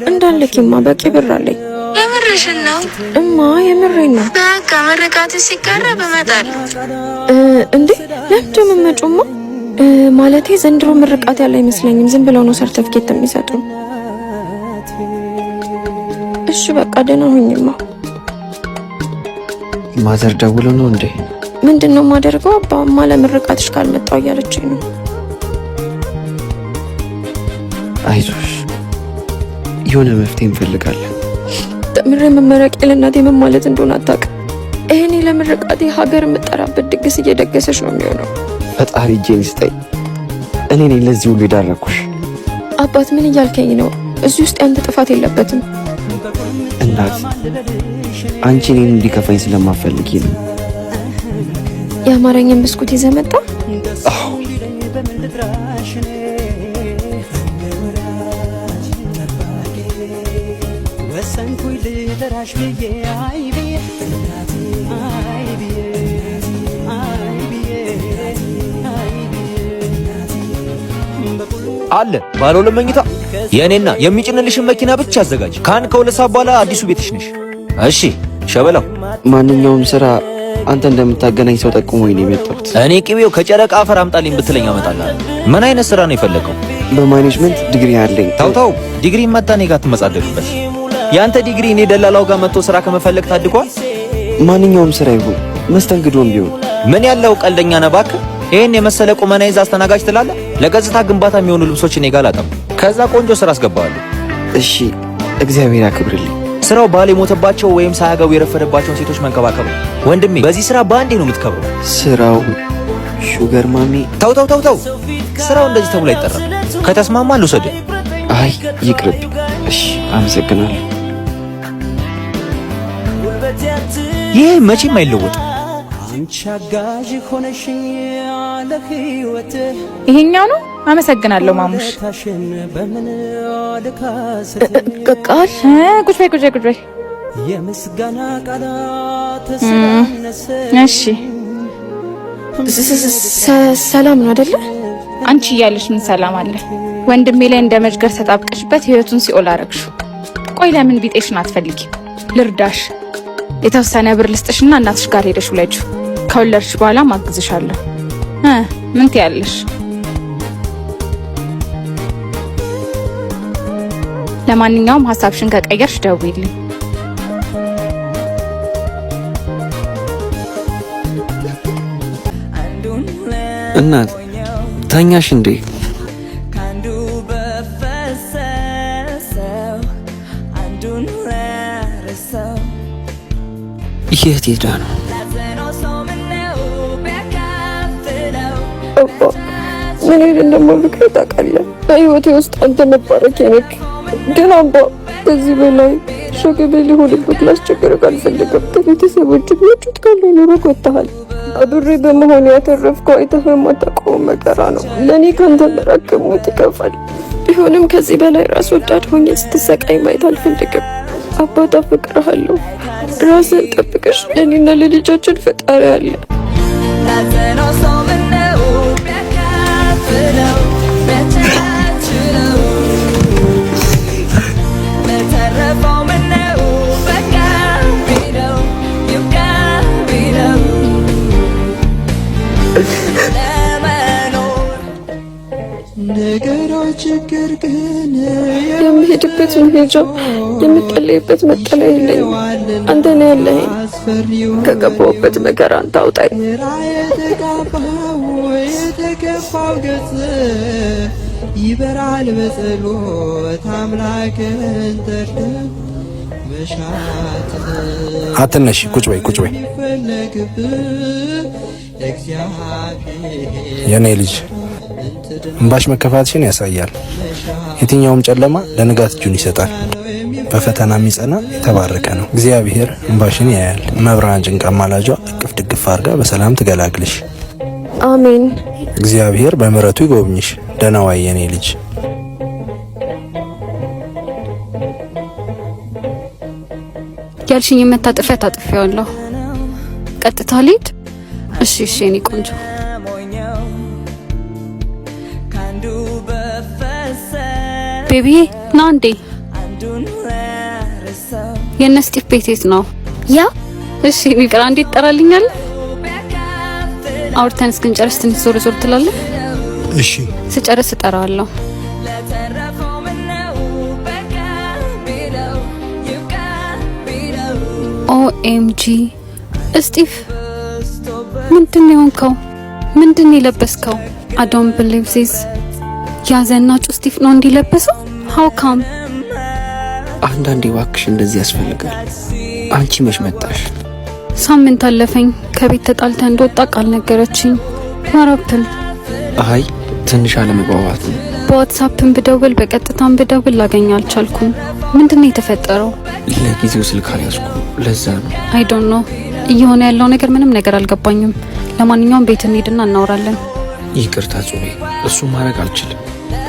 እንዳልኪማ በቂ ብር አለኝ። የምርሽን ነው እማ? የምሬን ነው። በቃ ምርቃት ሲቀረብ እመጣለሁ። እንዴ ለምንድን ነው የምትመጪውማ? ማለቴ ዘንድሮ ምርቃት ያለ አይመስለኝም። ዝም ብለው ነው ሰርተፍኬት የሚሰጡ። እሺ በቃ ደህና ሁኚማ። ማዘር ደውለው ነው እንዴ? ምንድነው የማደርገው? አባማ ለምርቃትሽ ካልመጣው እያለችኝ ነው። አይዞሽ የሆነ መፍትሄ እንፈልጋለን። ተምሬ መመረቄ ለእናቴ ምን ማለት እንደሆነ አታውቅም። እኔ ለምርቃቴ ሀገር የምጠራበት ድግስ እየደገሰች ነው የሚሆነው። ፈጣሪ እጄን ይስጠኝ። እኔ ነኝ ለዚህ ሁሉ የዳረኩሽ። አባት ምን እያልከኝ ነው? እዚህ ውስጥ ያንተ ጥፋት የለበትም። እናት አንቺ እኔን እንዲከፋኝ ስለማፈልጊ ነው። የአማርኛን ብስኩት ይዘህ መጣ? አዎ አለ ባለ ሁለት መኝታ የኔና የሚጭንልሽን መኪና ብቻ አዘጋጅ። ከሁለት ሰዓት በኋላ አዲሱ ቤትሽ ነሽ። እሺ ሸበላው፣ ማንኛውም ስራ አንተ እንደምታገናኝ ሰው ጠቁሞኝ ነው የመጣሁት። እኔ ቅቤው ከጨረቃ አፈር አምጣልኝ ብትለኝ አመጣልሃለሁ። ምን አይነት ስራ ነው የፈለገው? በማኔጅመንት ዲግሪ አለኝ። ታው ዲግሪ መጣ እኔ ጋር ትመጻደቅበት። ያንተ ዲግሪ እኔ ደላላው ጋር መጥቶ ስራ ከመፈለግ ታድጓል። ማንኛውም ስራ ይሁን መስተንግዶም ቢሆን። ምን ያለው ቀልደኛ ነህ እባክህ። ይሄን የመሰለ ቁመና ይዛ አስተናጋጅ ትላለህ? ለገጽታ ግንባታ የሚሆኑ ልብሶች እኔ ጋር ላጠም። ከዛ ቆንጆ ስራ አስገባዋለሁ። እሺ እግዚአብሔር ያክብርልኝ። ስራው ባል የሞተባቸው ወይም ሳያገቡ የረፈደባቸውን ሴቶች መንከባከብ ነው። ወንድሜ በዚህ ስራ በአንዴ ነው የምትከብረው። ስራው ሹገር ማሚ። ተው ስራው እንደዚህ ተብሎ አይጠራም። ከተስማማ ልውሰድህ። አይ ይቅርብ። እሺ አመሰግናለሁ። ይህ መቼም አይለወጥም። ይሄኛው ነው። አመሰግናለሁ ማሙሽ። ቃል ቁጭ በይ። እሺ ሰላም ነው አይደለ? አንቺ እያለሽ ምን ሰላም አለ? ወንድሜ ላይ እንደ መጅገር ተጣብቀሽበት ህይወቱን ሲኦል አረግሽው። ቆይ ለምን ቢጤሽን አትፈልጊ? ልርዳሽ። የተወሰነ ብር ልስጥሽና እናትሽ ጋር ሄደሽ ውለጂው። ከወለድሽ በኋላ ማግዝሻለሁ። ምን ትያለሽ? ለማንኛውም ሐሳብሽን ከቀየርሽ ደውይልኝ። እናት ተኛሽ እንዴ? የት ሄዳ ነው? ምን ሄድ እንደማልከው ታውቃለህ? በህይወቴ ውስጥ አንተ መባረክ ነክ። ግን አባ ከዚህ በላይ ሸክም ሊሆንበት ላስቸግርህ አልፈልግም። ከቤተሰቦች የሚያጩት ካለው ኑሮ ወጥተሃል። አብሬ በመሆኑ ያተረፍከው አይተህ የማታውቀው መከራ ነው። ለእኔ ካንተ መራቅ ሞት ይከፋል። ቢሆንም ከዚህ በላይ ራስ ወዳድ ሆኜ ስትሰቃይ ማየት አልፈልግም። አባት አፈቅርሃለሁ። ራስን ጠብቀሽ ለእኔና ለልጃችን ፈጣሪ አለ። የምሄድበት መሄጃ የምጠለይበት መጠለያ የለኝም። አንተ ነህ ያለኸኝ። ከገባሁበት መከራ አንተ አውጣኝ። ይበራል በጸሎት አምላክን ተርደም መሻት አትነሽ። ቁጭ በይ የኔ ልጅ። እንባሽ መከፋትሽን ያሳያል። የትኛውም ጨለማ ለንጋት እጁን ይሰጣል። በፈተና የሚጸና የተባረከ ነው። እግዚአብሔር እንባሽን ያያል። መብራን ጭንቃ ማላጇ እቅፍ ድግፍ አድርጋ በሰላም ትገላግልሽ። አሜን። እግዚአብሔር በምሕረቱ ይጎብኝሽ። ደህና ዋይ የኔ ልጅ። ያልሽኝ መታጠፊያ ታጥፊያለሁ። ቀጥታ ልሂድ? እሺ የኔ ቆንጆ። ቤቢዬ ና እንዴ። የእነ ስቲቭ ቤት ነው? ያ እሺ፣ ቢቀር አንዴ ይጠራልኛል። አውርተን እስክንጨርስ ትንሽ ዞር ዞር ትላለህ? እሺ፣ ስጨርስ እጠራዋለሁ። ኦኤምጂ ስቲቭ፣ ምንድን ነው የሆንከው? ምንድን ነው የለበስከው? I don't believe this። ያዘናጩ ስቲቭ ነው እንዲለበሰው? how come? አንዳንዴ እባክሽ እንደዚህ ያስፈልጋል። አንቺ መች መጣሽ? ሳምንት አለፈኝ ከቤት ተጣልተ እንደወጣ ቃል ነገረችኝ። ማራፕል አይ ትንሽ አለመግባባት ነው። በዋትስአፕም ብደውል በቀጥታም ብደውል ላገኝ አልቻልኩም። ምንድን ነው የተፈጠረው? ለጊዜው ስልክ አልያዝኩም፣ ለዛ ነው። I don't know። እየሆነ ያለው ነገር ምንም ነገር አልገባኝም። ለማንኛውም ቤት እንሂድና እናወራለን። ይቅርታ ጹቤ፣ እሱን ማድረግ አልችልም።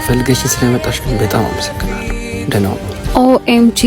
ፈልገሽኝ ስለመጣሽ ግን በጣም አመሰግናለሁ። ደህና ሁኚ። ኦኤምጂ